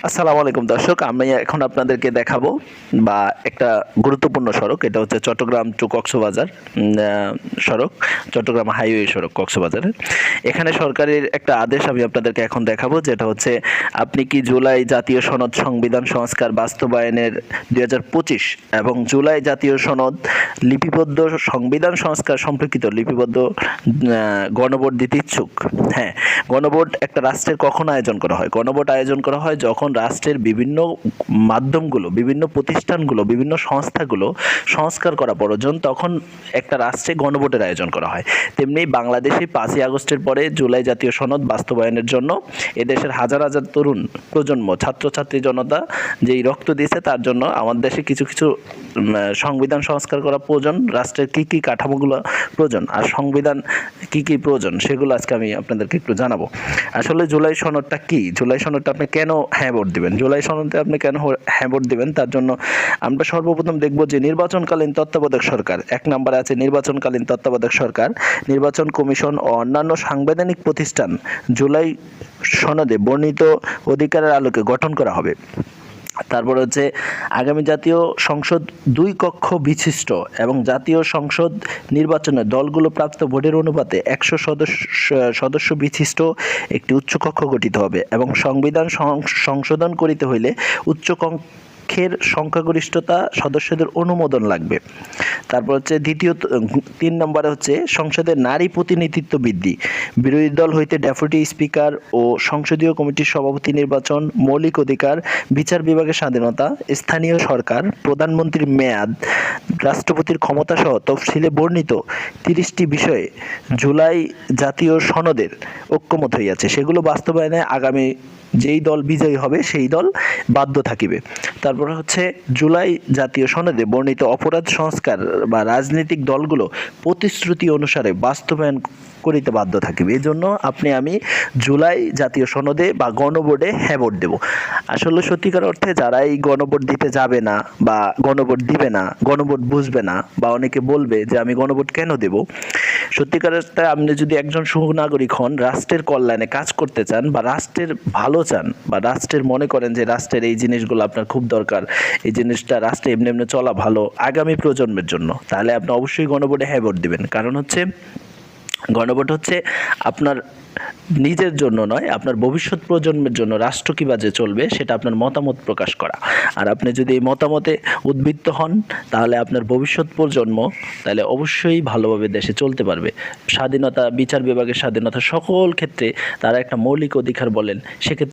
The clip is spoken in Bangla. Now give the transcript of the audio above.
আসসালামু আলাইকুম দর্শক, আমি এখন আপনাদেরকে দেখাবো বা একটা গুরুত্বপূর্ণ সড়ক, এটা হচ্ছে চট্টগ্রাম টু কক্সবাজার সড়ক, চট্টগ্রাম হাইওয়ে সড়ক কক্সবাজারের। এখানে সরকারের একটা আদেশ আমি আপনাদেরকে এখন দেখাবো, যেটা হচ্ছে আপনি কি জুলাই জাতীয় সনদ সংবিধান সংস্কার বাস্তবায়নের 2025 এবং জুলাই জাতীয় সনদ লিপিবদ্ধ সংবিধান সংস্কার সম্পর্কিত লিপিবদ্ধ গণভোট দিতে ইচ্ছুক? হ্যাঁ, গণভোট একটা রাষ্ট্রের কখন আয়োজন করা হয়? গণভোট আয়োজন করা হয় যখন রাষ্ট্রের বিভিন্ন মাধ্যমগুলো, বিভিন্ন প্রতিষ্ঠানগুলো, বিভিন্ন সংস্থাগুলো সংস্কার করা প্রয়োজন, তখন একটা রাষ্ট্রে গণভোটের আয়োজন করা হয়। তেমনি বাংলাদেশে 5ই আগস্টের পরে জুলাই জাতীয় সনদ বাস্তবায়নের জন্য এদেশের হাজার হাজার তরুণ প্রজন্ম, ছাত্রছাত্রী জনতা যেই রক্ত দিয়েছে, তার জন্য আমাদের দেশে কিছু কিছু সংবিধান সংস্কার করা প্রয়োজন। রাষ্ট্রের কী কী কাঠামোগুলো প্রয়োজন আর সংবিধান কী কী প্রয়োজন, সেগুলো আজকে আমি আপনাদেরকে একটু জানাবো। আসলে জুলাই সনদটা কি, জুলাই সনদটা আপনি কেন হ্যাঁ ভোট দিবেন, জুলাই সনদে আপনি কেন হ্যাঁ ভোট দিবেন, তার জন্য আমরা সর্বপ্রথম দেখব যে নির্বাচনকালীন তত্ত্বাবধায়ক সরকার, 1 নম্বরে আছে নির্বাচনকালীন তত্ত্বাবধায়ক সরকার, নির্বাচন কমিশন ও অন্যান্য সাংবিধানিক প্রতিষ্ঠান জুলাই সনদে বর্ণিত অধিকারের আলোকে গঠন করা হবে। তারপর হচ্ছে আগামী জাতীয় সংসদ 2 কক্ষ বিশিষ্ট এবং জাতীয় সংসদ নির্বাচনে দলগুলো প্রাপ্ত ভোটের অনুপাতে 100 সদস্য বিশিষ্ট একটি উচ্চকক্ষ গঠিত হবে এবং সংবিধান সংশোধন করিতে হইলে উচ্চকক্ষের সংখ্যাগরিষ্ঠতা সদস্যদের অনুমোদন লাগবে। তারপর হচ্ছে 3 নম্বরে হচ্ছে সংসদের নারী প্রতিনিধিত্ব বৃদ্ধি, বিরোধী দল হইতে ডেপুটি স্পিকার ও সংসদীয় কমিটির সভাপতি নির্বাচন, মৌলিক অধিকার, বিচার বিভাগের স্বাধীনতা, স্থানীয় সরকার, প্রধানমন্ত্রীর মেয়াদ, রাষ্ট্রপতির ক্ষমতা সহ তফসিলে বর্ণিত 30টি বিষয়ে জুলাই জাতীয় সনদের ঐক্যমত হইয়াছে, সেগুলো বাস্তবায়নে আগামী যেই দল বিজয়ী হবে সেই দল বাধ্য থাকিবে। তারপর হচ্ছে জুলাই জাতীয় সনদে বর্ণিত অপরাধ সংস্কার বা রাজনৈতিক দলগুলো প্রতিশ্রুতি অনুসারে বাস্তবায়ন করিতে বাধ্য থাকিবে। এই জন্য আমি জুলাই জাতীয় সনদে বা গণভোটে হ্যাঁ ভোট দেব। আসলে সত্যিকার অর্থে যারা এই গণভোট দিতে যাবে না বা গণভোট দিবে না, গণভোট বুঝবে না, বা অনেকে বলবে যে আমি গণভোট কেন দেব, সত্যিকার অর্থে আপনি যদি একজন সুনাগরিক হন, রাষ্ট্রের কল্যাণে কাজ করতে চান বা রাষ্ট্রের ভালো চান, বা রাষ্ট্রের মনে করেন যে রাষ্ট্রের এই জিনিসগুলো আপনার খুব দরকার, এই জিনিসটা রাষ্ট্রে এমনি এমনি চলা ভালো আগামী প্রজন্মের জন্য, তাহলে আপনি অবশ্যই গণভোটে হ্যাঁ ভোট দিবেন। কারণ হচ্ছে গণভোট হচ্ছে আপনার নিজের জন্য নয়, আপনার ভবিষ্যৎ প্রজন্মের জন্য রাষ্ট্র কিভাবে চলবে সেটা আপনার মতামত প্রকাশ করা। আর আপনি যদি এই মতামতে উদ্বুদ্ধ হন, তাহলে আপনার ভবিষ্যৎ প্রজন্ম তাহলে অবশ্যই ভালোভাবে দেশে চলতে পারবে। স্বাধীনতা, বিচার বিভাগের স্বাধীনতা, সকল ক্ষেত্রে তারা একটা মৌলিক অধিকার বলেন, সেক্ষেত্রে